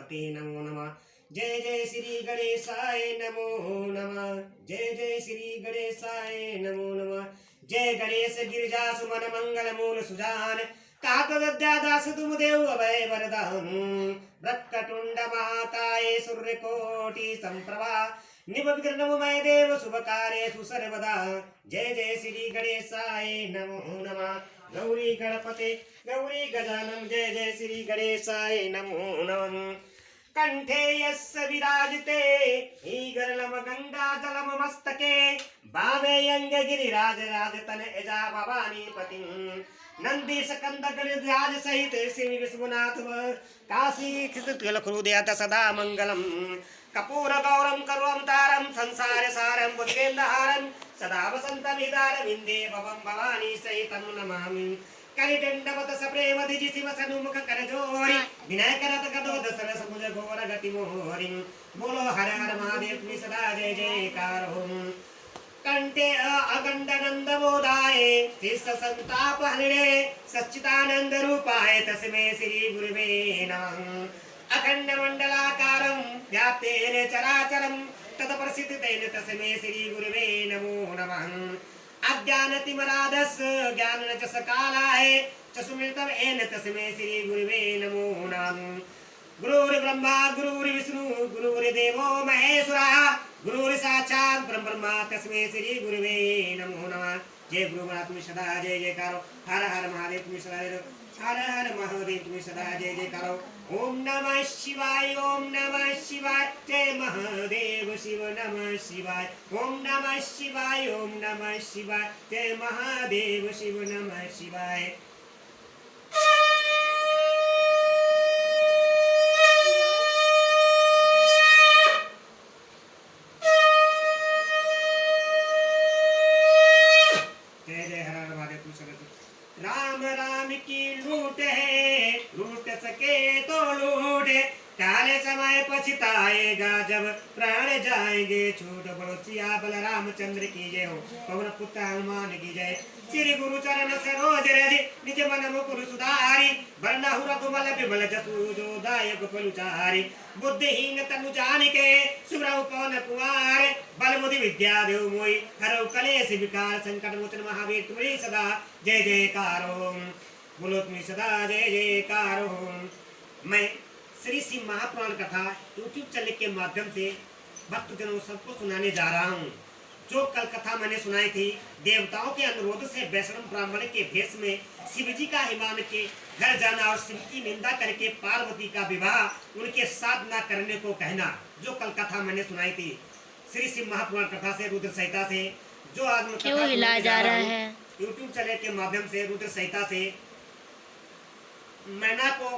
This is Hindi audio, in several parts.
गणपते नमो नमः। जय जय श्री गणेशाय नमो नमः। जय जय श्री गणेशाय नमो नमः। जय गणेश गिरिजा सुमन मंगल मूल सुजान काकगद्यादास तुम देव अभय वरदान वक्रतुंड महाकाय सूर्यकोटि संप्रभा निबविघ्नमय देव शुभ कार्य सर्वदा। जय जय श्री गणेशाय नमो नमः। गौरी गणपते गौरी गजानन जय जय श्री गणेशाय नमो नमः। कंठे यस्य विराजते ईगरलम गंगा जलम मस्तके बामे यंग गिरिराज राजतन एजा भवानी पति नंदी सकंद गणराज सहित श्री विश्वनाथ काशी खिसतिलखुदयत सदा मंगलम कपूर गौरम करुवंतारम संसार सारम बुद्धेन्द्रहारम सदा वसंतमिदार विंदे भवम भवानी सहितं नमामि। करिदंडवत सप्रेम दिजि शिव सन्मुख करजोरी विनय करत गदो दसर समुझ घोर गति मोहरि बोलो हर हर महादेव की सदा जय जयकार हो। कंठे अगंड नंद बोधाय शिष्ट संताप हरिणे सच्चिदानंद रूपाय तस्मै श्री गुरुवे नमः। अखंड मंडलाकारं व्याप्तेन चराचरं तत्प्रसिद्धेन तस्मै श्री गुरुवे नमो नमः। अज्ञानतिमराधस ज्ञानरजस कालाय चसुमृतम एन तस्मै श्री गुरुवे नमो नमः। गुरुर्ब्रह्मा गुरुर्विष्णु गुरुर्देवो महेश्वरः गुरुर्साक्षात् परब्रह्म तस्मै श्री गुरुवे नमो नमः। जय गुरु महात्मा सदा जय जयकारो हर हर महादेव तुम्हें सदा हर हर महादेव तुम्हें सदा जय जयकारो। ओम नमः शिवाय ओम नमः शिवाय जय महादेव शिव नमः शिवाय ओम नमः शिवाय ओम नमः शिवाय जय महादेव शिव नमः शिवाय। राम राम की लूट है लूट सके तो लूट काले समय पछताएगा जब प्राण जाएंगे छूट। बोलो सिया बल रामचंद्र की जय हो पवन पुत्र हनुमान की जय। श्री गुरु चरण सरोज रज निज मन मुकुर सुधारी वरनहु रघुबल विमल जसु जो दायक फलचारी बुद्धिहीन तनु जानिके सुरहु पवन कुमार बल बुद्धि विद्या देव मोहि हरौ कलेश विकार संकट मोचन महावीर तुम्हारी सदा जय जयकार हो। बोलो तुम्हें सदा जय जयकार हो। मैं श्री शिव महापुराण कथा यूट्यूब चैनल के माध्यम से भक्तजनों सबको सुनाने जा रहा हूँ। जो कल कथा मैंने सुनाई थी देवताओं के अनुरोध से वैष्णव ब्राह्मण के भेष में शिव जी का हिमान के घर जाना और शिव की निंदा करके पार्वती का विवाह उनके साथ न करने को कहना, जो कल कथा मैंने सुनाई थी श्री शिव महापुराण कथा से रुद्र संहिता से, जो आज मैं कथा सुनाने जा रहा है यूट्यूब चैनल के माध्यम से रुद्र संहिता से। मैना को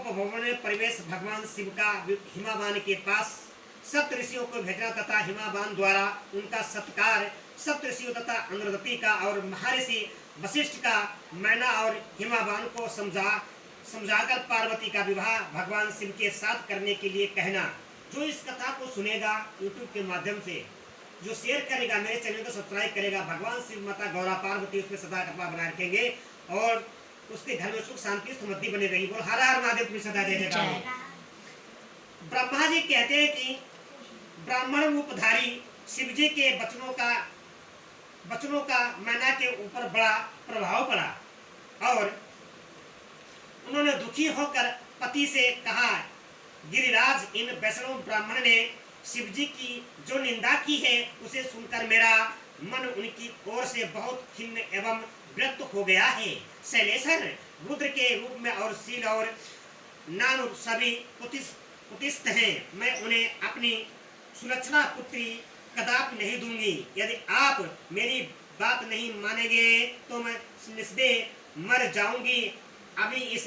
भवन में प्रवेश भगवान शिव का हिमावान के पास सप्त ऋषियों को भेजना तथा हिमावान द्वारा उनका सत्कार सप्त ऋषियों तथा अनुरदति का और महर्षि वशिष्ठ का मैना और हिमावान को समझाकर पार्वती का विवाह भगवान शिव के साथ करने के लिए कहना। जो इस कथा को सुनेगा यूट्यूब के माध्यम से, जो शेयर करेगा, मेरे चैनल को सब्सक्राइब करेगा, भगवान शिव माता गौरा पार्वती उसमें सदा कृपा बनाए रखेंगे और उसके घर में सुख शांति समृद्धि बनी रही। बोल हर हर महादेव तुम्हें सदा जय जयकार। ब्रह्मा जी कहते हैं कि ब्राह्मण रूपधारी शिव जी के वचनों का मैना के ऊपर बड़ा प्रभाव पड़ा और उन्होंने दुखी होकर पति से कहा, गिरिराज इन वैष्णव ब्राह्मण ने शिव जी की जो निंदा की है उसे सुनकर मेरा मन उनकी ओर से बहुत खिन्न एवं विरक्त हो गया है। शैलेश्वर रुद्र के रूप में और शील और नानु सभी उत्तिष्ठ हैं। मैं उन्हें अपनी सुलक्षणा पुत्री कदापि नहीं दूंगी। यदि आप मेरी बात नहीं मानेंगे तो मैं निस्संदेह मर जाऊंगी। अभी इस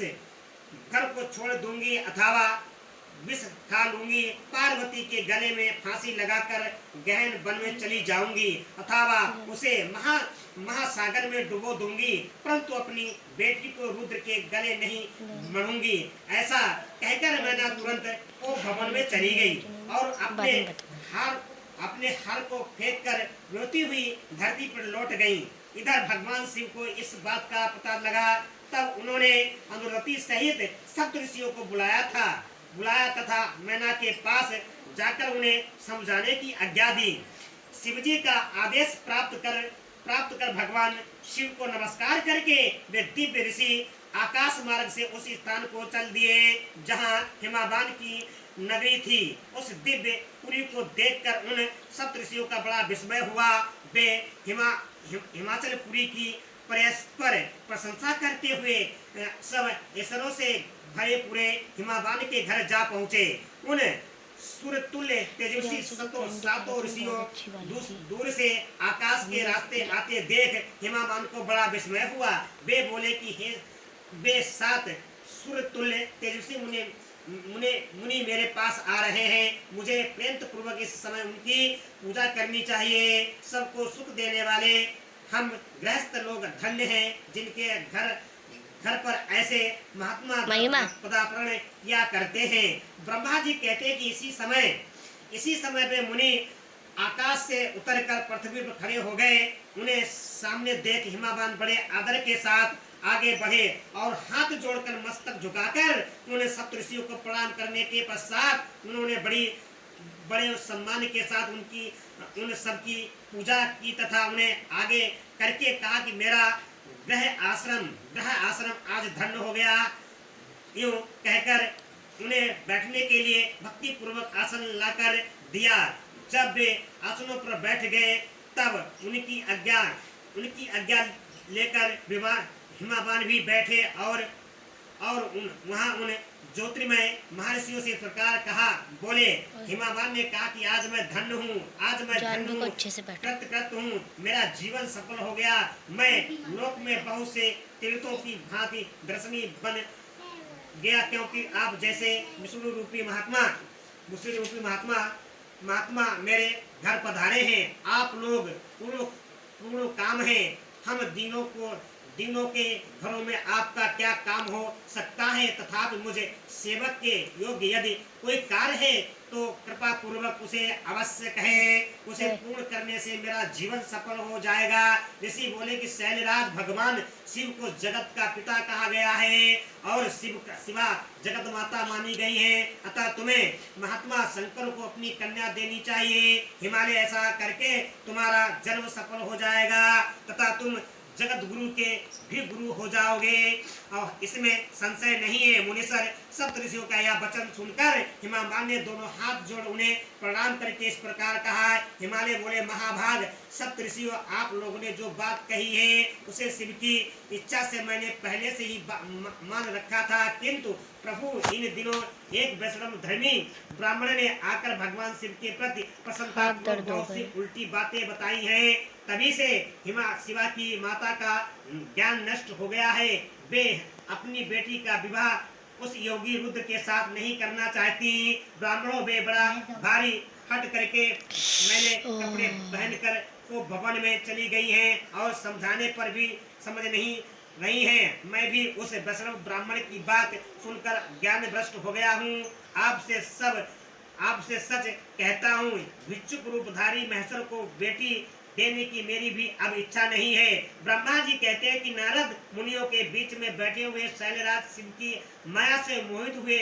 घर को छोड़ दूंगी अथवा विष खा लूंगी। पार्वती के गले में फांसी लगाकर गहन वन में चली जाऊंगी अथवा उसे महासागर में डुबो दूंगी, परंतु अपनी बेटी को रुद्र के गले नहीं मरूंगी। ऐसा कहकर मैना तुरंत वो भवन में चली गई और अपने हार को फेंक कर रोती हुई धरती पर लौट गई। इधर भगवान शिव को इस बात का पता लगा, तब उन्होंने अनुरति सहित सप्त ऋषियों को बुलाया था। बुलाया तथा मैना के पास जाकर उन्हें समझाने की आज्ञा दी। शिवजी का आदेश प्राप्त कर भगवान शिव को नमस्कार करके वे दिव्य ऋषि आकाश मार्ग से उस स्थान को चल दिए जहां हिमावान की नगरी थी। उस दिव्य पुरी को देखकर उन सप्तऋषियों का बड़ा विस्मय हुआ। वे हिमाचल पुरी की परस्पर प्रशंसा करते हुए सब ऐश्वर्यों से भरे पूरे हिमावान के घर जा पहुँचे। उन सूर्यतुल्य तेजस्वी सातों ऋषियों दूर से आकाश के रास्ते आते देख हिमावान को बड़ा विस्मय हुआ। वे बोले कि हे वे सात सूर्यतुल्य तेजस्वी मुनि मेरे पास आ रहे हैं। मुझे प्रेम पूर्वक इस समय उनकी पूजा करनी चाहिए। सबको सुख देने वाले हम गृहस्थ लोग धन्य हैं जिनके घर पर ऐसे महात्मा पदार्पण किया करते हैं। ब्रह्मा जी कहते हैं कि इसी समय वे मुनि आकाश से उतरकर पृथ्वी पर खड़े हो गए। उन्हें सामने देख हिमावान बड़े आदर के साथ आगे बढ़े और हाथ जोड़कर मस्तक झुकाकर उन्हें सप्तऋषियों को प्रणाम करने के पश्चात उन्होंने बड़े सम्मान के साथ उन सबकी पूजा की तथा उन्हें आगे करके कहा कि मेरा ग्रह आश्रम आज धन्य हो गया। यूं कहकर उन्हें बैठने के लिए भक्ति पूर्वक आसन लाकर दिया। जब वे आसनों पर बैठ गए तब उनकी आज्ञा लेकर हिमावान भी बैठे और वहां उन ज्योतिर्मय महर्षियों से इस प्रकार कहा। बोले हिमावान ने कहा कि आज मैं धन्य हूँ, कृत हूँ, मेरा जीवन सफल हो गया। मैं लोक में बहुत से तीर्थों की भांति दर्शनी बन गया क्योंकि आप जैसे विष्णु रूपी महात्मा मेरे घर पधारे हैं। आप लोग पूर्ण काम हैं। हम दिनों के घरों में आपका क्या काम हो सकता है, तथापि मुझे सेवक के योग्य यदि कोई कार्य है तो कृपा पूर्वक उसे अवश्य कहें। उसे पूर्ण करने से मेरा जीवन सफल हो जाएगा। ऋषि बोले कि शैलराज भगवान शिव को जगत का पिता कहा गया है और शिवा जगत माता मानी गई है, अतः तुम्हें महात्मा शंकर को अपनी कन्या देनी चाहिए। हिमालय ऐसा करके तुम्हारा जन्म सफल हो जाएगा तथा तुम जगत गुरु के भी गुरु हो जाओगे और इसमें संशय नहीं है। मुनीश्वर सप्तऋषियों का यह वचन सुनकर हिमावान ने दोनों हाथ जोड़ उन्हें प्रणाम करके इस प्रकार कहा। हिमालय बोले महाभाग सप्तऋषियों, आप लोगों ने जो बात कही है उसे शिव की इच्छा से मैंने पहले से ही मान रखा था, किंतु प्रभु इन दिनों एक वैष्णव धर्मी ब्राह्मण ने आकर भगवान शिव के प्रति प्रसन्नता बहुत सी उल्टी बातें बताई हैं। तभी से शिवा की माता का ज्ञान नष्ट हो गया है। वे अपनी बेटी का विवाह उस योगी रुद्र के साथ नहीं करना चाहती। ब्राह्मणों वे बड़ा भारी हट करके मैंने कपड़े पहनकर वो भवन में चली गई हैं और समझाने पर भी समझ नहीं रही हैं। मैं भी उस वैष्णव ब्राह्मण की बात सुनकर ज्ञान भ्रष्ट हो गया हूँ। आपसे सच कहता हूँ, भिक्षुक रूपधारी महेश्वर को बेटी देने की मेरी भी अब इच्छा नहीं है। ब्रह्मा जी कहते हैं कि नारद मुनियों के बीच में बैठे हुए शैलराज शिव की माया से मोहित हुए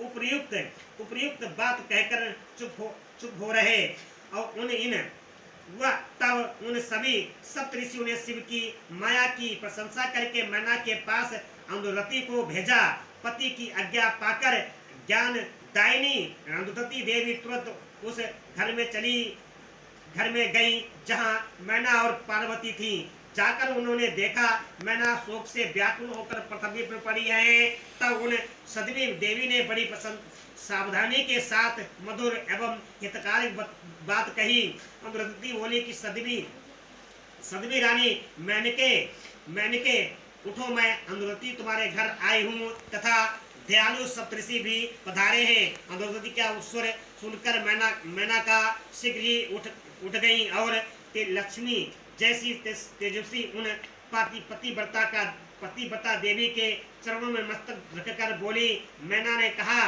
उपयुक्त बात कहकर चुप हो रहे और तब उन सभी सप्तऋषियों ने शिव की माया की प्रशंसा करके मैना के पास अनुरति को भेजा। पति की आज्ञा पाकर ज्ञान दायिनी अनुरति देवी तुरंत उस घर में गई जहां मैना और पार्वती थी। जाकर उन्होंने देखा मैना शोक से व्याकुल होकर पृथ्वी पर पड़ी है। तब उन सदवी देवी ने बड़ी सावधानी के साथ मधुर एवं हितकारी बात कही। अनुरति बोली कि सदवी रानी मैनके उठो, मैं अनुरति तुम्हारे घर आई हूँ तथा दयालु सप्तऋषि भी पधारे हैं। अनुरति का स्वर सुनकर मैना का शीघ्र ही उठ गई और लक्ष्मी जैसी तेजस्वी उन पतिव्रता देवी के चरणों में मस्तक रखकर बोली। मैना ने कहा,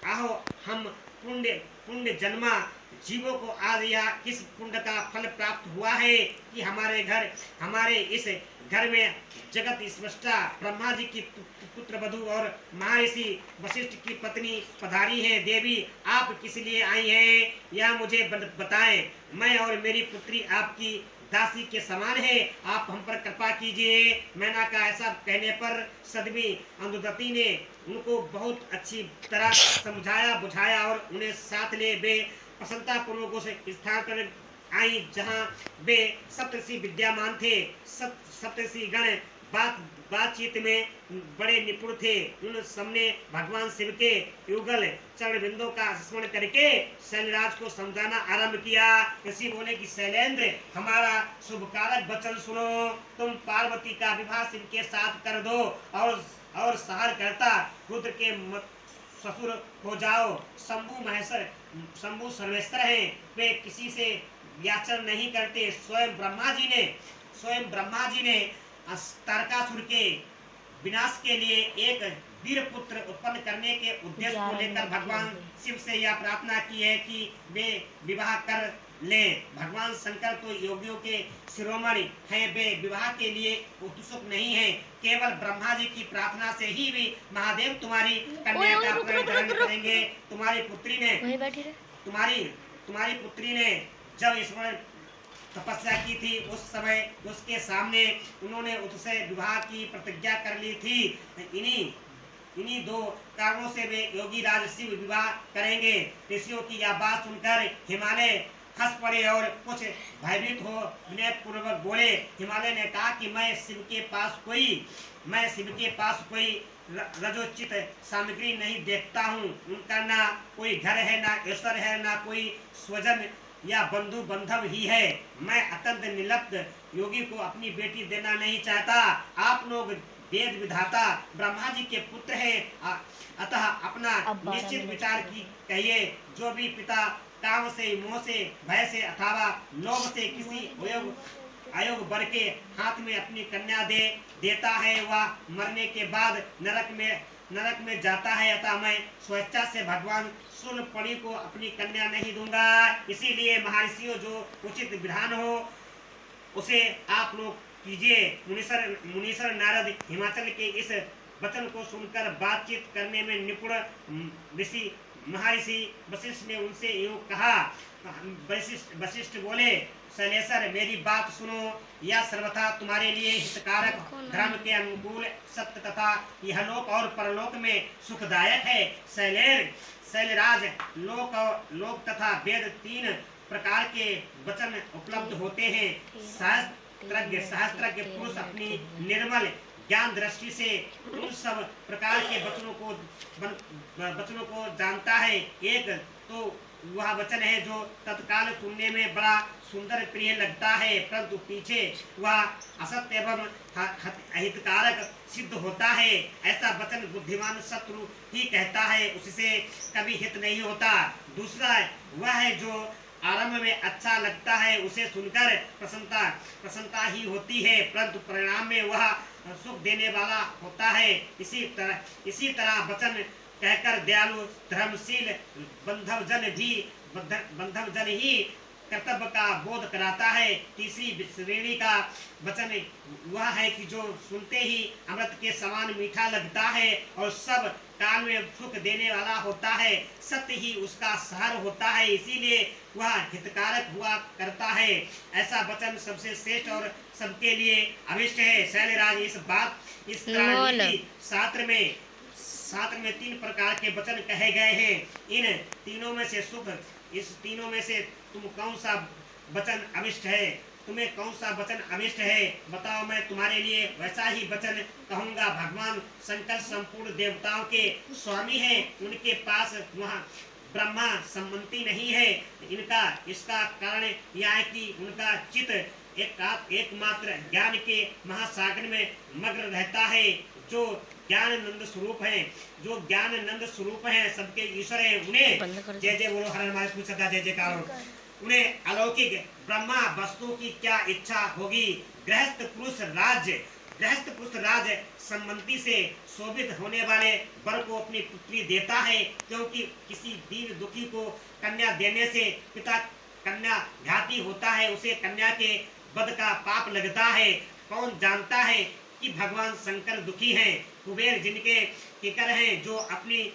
आओ हम पुण्य पुण्य जन्मा जीवों को आज यह किस पुण्य का फल प्राप्त हुआ है कि हमारे इस घर में जगत स्रष्टा ब्रह्मा जी की पुत्र वधु और महर्षि वशिष्ठ की पत्नी पधारी है। देवी आप किस लिए आई हैं यह मुझे बताएं। मैं और मेरी पुत्री आपकी दासी के समान है, आप हम पर कृपा कीजिए। मैना का ऐसा कहने पर सदमी अंधुदती ने उनको बहुत अच्छी तरह समझाया बुझाया और उन्हें साथ ले वे प्रसन्नता पूर्वक उस स्थान पर आई जहाँ वे सप्तऋषि विद्यमान थे। सप्तऋषि गण बातचीत में बड़े निपुण थे। उन सबने भगवान शिव के युगल चरण बिंदों का स्मरण करके शैलराज को समझाना आरंभ किया। ऋषि बोले कि शैलेंद्र हमारा शुभकारक वचन सुनो, तुम पार्वती का विवाह शिव के साथ कर दो और सहर करता रुद्र के ससुर हो जाओ। शंभु सर्वेश्वर हैं, वे किसी से याचना नहीं करते। स्वयं ब्रह्मा जी ने तारकासुर के विनाश के लिए एक वीर पुत्र उत्पन्न करने के उद्देश्य को लेकर भगवान शिव से यह प्रार्थना की है कि वे विवाह कर लें। भगवान शंकर तो योगियों के शिरोमणि हैं, वे विवाह के लिए उत्सुक नहीं हैं। केवल ब्रह्मा जी की प्रार्थना से ही भी महादेव तुम्हारी कन्या का ग्रहण करेंगे। तुम्हारी पुत्री ने जब ईश्वर तपस्या की थी उस समय उसके सामने उन्होंने उससे विवाह की प्रतिज्ञा कर ली थी। इन्हीं दो कारणों से वे योगी राज शिव विवाह करेंगे। ऋषियों की यह बात सुनकर हिमालय हंस पड़े और कुछ भयभीत हो विनय पूर्वक बोले। हिमालय ने कहा कि मैं शिव के पास कोई रजोचित सामग्री नहीं देखता हूँ। उनका ना कोई घर है, ना ईश्वर है, ना कोई स्वजन या बंधु बंधव ही है। मैं अत्यंत निर्लिप्त योगी को अपनी बेटी देना नहीं चाहता। आप लोग वेद विधाता ब्रह्मा जी के पुत्र हैं, अतः अपना निश्चित विचार की कहिए। जो भी पिता काम से, मोह से, भय से अथवा लोभ से किसी अयोग वर के हाथ में अपनी कन्या देता है वह मरने के बाद नरक में जाता है। अतः मैं स्वेच्छा से भगवान शूलपणि को अपनी कन्या नहीं दूंगा। इसीलिए महर्षियों जो उचित विधान हो उसे आप लोग कीजिए। मुनीश्वर नारद हिमाचल के इस वचन को सुनकर बातचीत करने में निपुण ऋषि महर्षि वशिष्ठ ने उनसे यूं कहा। वशिष्ठ बोले, शैलेश्वर मेरी बात सुनो, यह सर्वथा तुम्हारे लिए हितकारक, धर्म के अनुकूल, सत्य तथा यहलोक और परलोक में सुखदायक है। शैलराज लोक तथा वेद तीन प्रकार के वचन उपलब्ध होते हैं। सहस्त्रज्ञ पुरुष अपनी निर्मल ज्ञान दृष्टि से उन सब प्रकार के वचनों को जानता है। एक तो वह वचन है जो तत्काल सुनने में बड़ा सुंदर प्रिय लगता है, परंतु पीछे वह असत्य एवं अहितकारक सिद्ध होता है। ऐसा वचन बुद्धिमान शत्रु ही कहता है, उससे कभी हित नहीं होता। दूसरा वह है जो आरंभ में अच्छा लगता है, उसे सुनकर प्रसन्नता ही होती है, परंतु परिणाम में वह सुख देने वाला होता है। इसी तरह वचन कहकर दयालु धर्मशील बंधवजन ही कर्तव्य का बोध कराता है। तीसरी श्रेणी का वचन वह है कि जो सुनते ही अमृत के समान मीठा लगता है और सब काल में सुख देने वाला होता है। सत्य ही उसका सहार होता है, इसीलिए वह हितकारक हुआ करता है। ऐसा वचन सबसे श्रेष्ठ और सबके लिए अभिष्ट है। शैलराज इस शास्त्र में तीन प्रकार के वचन कहे गए हैं। इन तीनों में से तुम कौन सा वचन अभिष्ट है? तुम्हें कौन सा वचन अभिष्ट है? बताओ, मैं तुम्हारे लिए वैसा ही वचन कहूँगा। भगवान शंकर संपूर्ण देवताओं के स्वामी हैं, उनके पास वहाँ ब्रह्मा संबंधी नहीं है। इसका कारण यह है कि उनका चित्त एकमात्र ज्ञान के महासागर में मग्न रहता है। जो ज्ञानानंद स्वरूप है, सबके ईश्वर है। उन्हें जय जय बोलो, हर हमारे पूछा जय जयकार। उन्हें अलौकिक ब्रह्मा वस्तु की क्या इच्छा होगी? गृहस्थ पुरुष राज्य गृहस्थ पुरुष राज सम्मति से शोभित होने वाले वर को अपनी पुत्री देता है, क्योंकि किसी दीन दुखी को कन्या देने से पिता कन्या घाती होता है, उसे कन्या के वध का पाप लगता है। कौन जानता है कि भगवान शंकर दुखी हैं, कुबेर जिनके किकर हैं, जो अपनी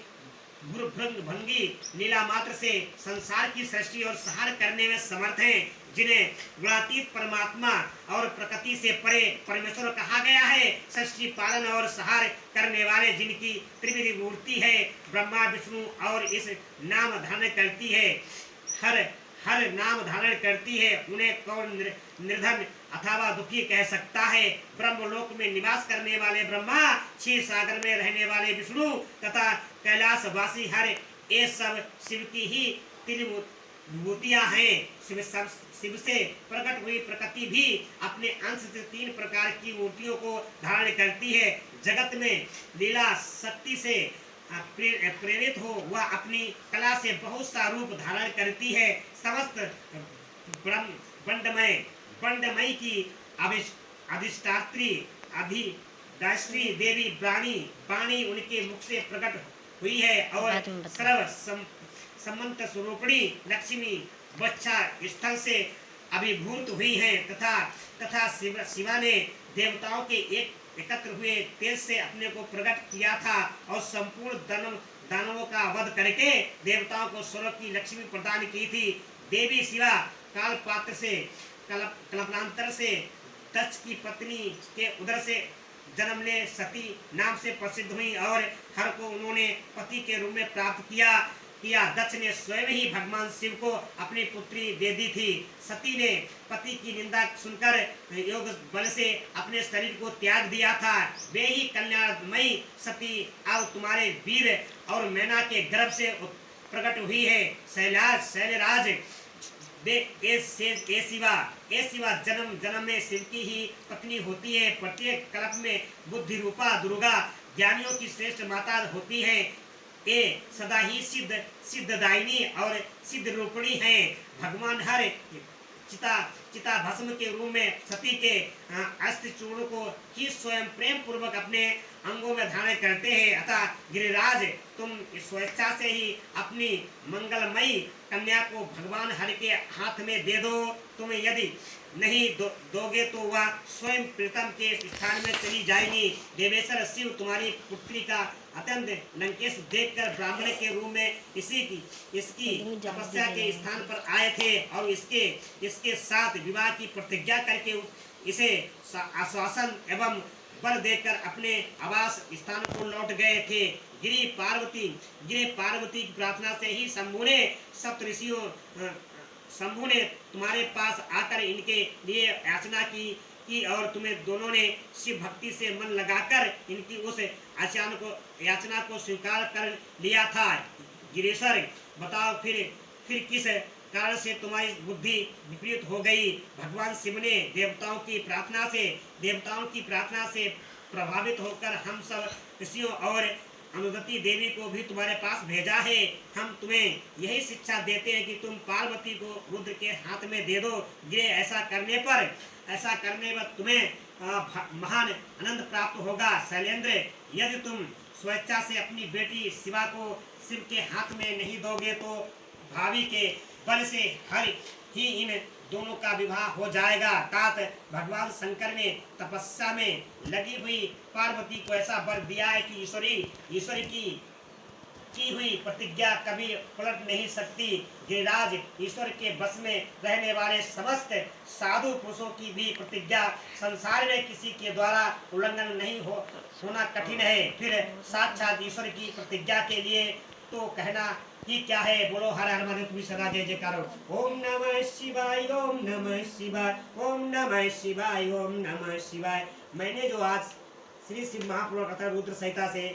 भंगी लीला मात्र से संसार की सृष्टि और संहार करने में समर्थ हैं, जिन्हें गुणातीत परमात्मा और प्रकृति से परे परमेश्वर कहा गया है, सृष्टि पालन और संहार करने वाले जिनकी त्रिविध मूर्ति है, ब्रह्मा विष्णु, और इस नाम धारण करती है, हर नाम धारण करती है, उन्हें कौन निर्धन अथवा दुखी कह सकता है। ब्रह्मलोक में निवास करने वाले ब्रह्मा, क्षीर सागर में रहने वाले विष्णु तथा कैलाशवासी हर, ये सब शिव की ही त्रिमूर्तियां हैं। शिव से प्रकट हुई प्रकृति भी अपने अंश से 3 प्रकार की मूर्तियों को धारण करती है। जगत में लीला शक्ति से प्रेरित हो वह अपनी कला से बहुत सा रूप धारण करती है। समस्त बंडमय की अधिष्ठात्री अधिष्ठात्री देवी वाणी उनके मुख से प्रकट हुई है, और सर्व समंत स्वरूपिणी लक्ष्मी बच्चा स्थल से अभिभूत हुई है, तथा शिवा ने देवताओं के एकत्र हुए तेज से अपने को प्रकट किया था, और संपूर्ण दानवों का वध करके देवताओं को स्वर्ग की लक्ष्मी प्रदान की थी। देवी शिवा कालपात्र से कल्पांतर से दक्ष की पत्नी के उदर से जन्म ले सती नाम से प्रसिद्ध हुई, और हर को उन्होंने पति के रूप में प्राप्त किया। दक्ष ने स्वयं ही भगवान शिव को अपनी पुत्री दे दी थी। सती ने पति की निंदा सुनकर योग बल से अपने शरीर को त्याग दिया था। वे ही कल्याणमयी सती अब तुम्हारे वीर और मैना के गर्भ से प्रकट हुई है। शैलराज ए शिवा जन्म में शिव की ही पत्नी होती है। प्रत्येक कल्प में बुद्धि रूपा दुर्गा ज्ञानियों की श्रेष्ठ माता होती है। ये सदा ही सिद्धदायिनी और सिद्ध रूपिणी है। भगवान हर चिता भस्म के रूप में सती के अस्त्र चूर्ण को ही स्वयं प्रेम पूर्वक अपने अंगों में धारण करते हैं। अतः गिरिराज तुम स्वेच्छा से ही अपनी मंगलमयी कन्या को भगवान हरि के हाथ में दे दो। तुम्हें यदि नहीं दोगे तो वह स्वयं प्रीतम के स्थान में चली जाएगी। देवेश्वर शिव तुम्हारी पुत्री का अत्यंत लंकेश देखकर ब्राह्मण के रूप में इसकी तपस्या के स्थान पर आए थे, और इसके साथ विवाह की प्रतिज्ञा करके इसे आश्वासन एवं वर देकर अपने आवास स्थान को लौट गए थे। गिरि पार्वती की प्रार्थना से ही शंभु ने तुम्हारे पास आकर इनके लिए याचना की और तुम्हें दोनों ने शिव भक्ति से मन लगाकर इनकी उस याचना को स्वीकार कर लिया था। गिरीश्वर बताओ फिर किस कारण से तुम्हारी बुद्धि विपरीत हो गई। भगवान शिव ने देवताओं की प्रार्थना से प्रभावित होकर हम सब ऋषियों और अनुदति देवी को भी तुम्हारे पास भेजा है। हम तुम्हें यही शिक्षा देते हैं कि तुम पार्वती को रुद्र के हाथ में दे दो। ये ऐसा करने पर तुम्हें महान आनंद प्राप्त होगा। शैलेंद्र, यदि तुम स्वेच्छा से अपनी बेटी शिवा को शिव के हाथ में नहीं दोगे तो भावी के बल से हर ही इन दोनों का विवाह हो जाएगा। तात भगवान शंकर ने तपस्या में लगी हुई पार्वती को ऐसा वर दिया है कि ईश्वरी की हुई प्रतिज्ञा कभी पलट नहीं सकती। गिरिराज, ईश्वर के बस में रहने वाले समस्त साधु पुरुषों की भी प्रतिज्ञा संसार में किसी के द्वारा उल्लंघन नहीं होना कठिन है। फिर साक्षात ईश्वर की प्रतिज्ञा के लिए तो कहना ही क्या है। बोलो हर हर महादेव, तुम्हें सदा जय जयकार। ओम नमः शिवाय, ओम नमः शिवाय, ओम नमः शिवाय, ओम नमः शिवाय। मैंने जो आज श्री शिव महापुराण कथा रुद्र संहिता से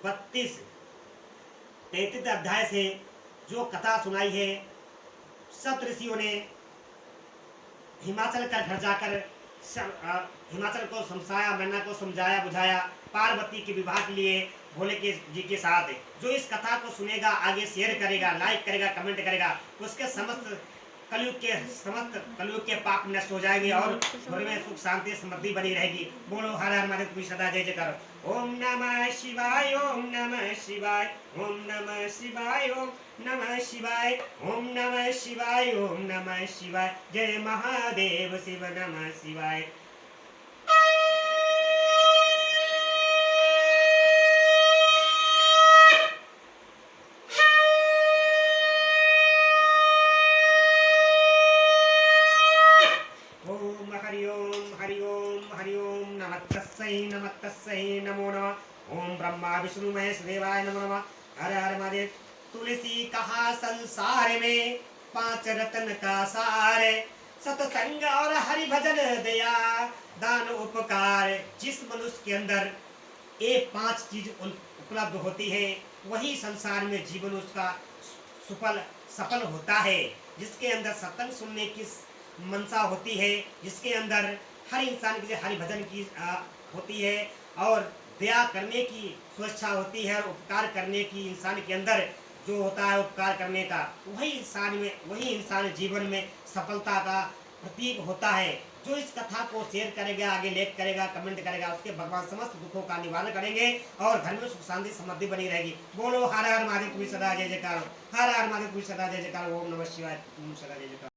32-33 अध्याय से जो कथा सुनाई है, सब ऋषियों ने हिमाचल का घर जाकर हिमाचल को समझाया, मैना को समझाया बुझाया पार्वती के विवाह के लिए भोले के जी के साथ। जो इस कथा को सुनेगा, आगे शेयर करेगा, लाइक करेगा, कमेंट करेगा, उसके समस्त कलयुग के समस्त कलयुग के पाप नष्ट हो जाएंगे और घर में सुख शांति समृद्धि बनी रहेगी। बोलो हर हर महादेव की सदा जय जयकार। ओम नमः शिवाय ओम नमः शिवाय ओम नमः शिवाय ओम नमः शिवाय ओम नमः शिवाय ओम नमः शिवाय। जय महादेव शिव नमः शिवाय। नमः तस्यै नमो नमः। ओम ब्रह्मा विष्णु महेश देवाय नमो नमः। हर हर महादेव। तुलसी कहा संसार में 5 रत्न का सार, सत्संग और हरि भजन दया दान उपकार। जिस मनुष्य के अंदर ये 5 चीज उपलब्ध होती है वही संसार में जीवन उसका सफल होता है। जिसके अंदर सत्संग सुनने की मनसा होती है, जिसके अंदर हर इंसान के हरि भजन की होती है और दया करने की स्वेच्छा होती है और उपकार करने की इंसान के अंदर जो होता है उपकार करने का, वही इंसान जीवन में सफलता का प्रतीक होता है। जो इस कथा को शेयर करेगा, आगे लेख करेगा, कमेंट करेगा, उसके भगवान समस्त दुखों का निवारण करेंगे और घर में सुख शांति समृद्धि बनी रहेगी। बोलो हर हर महादेव की सदा जय जयकार। हर हर महादेव की सदा जय जयकार। ओम नमः शिवाय। ओम सदा जय जयकार।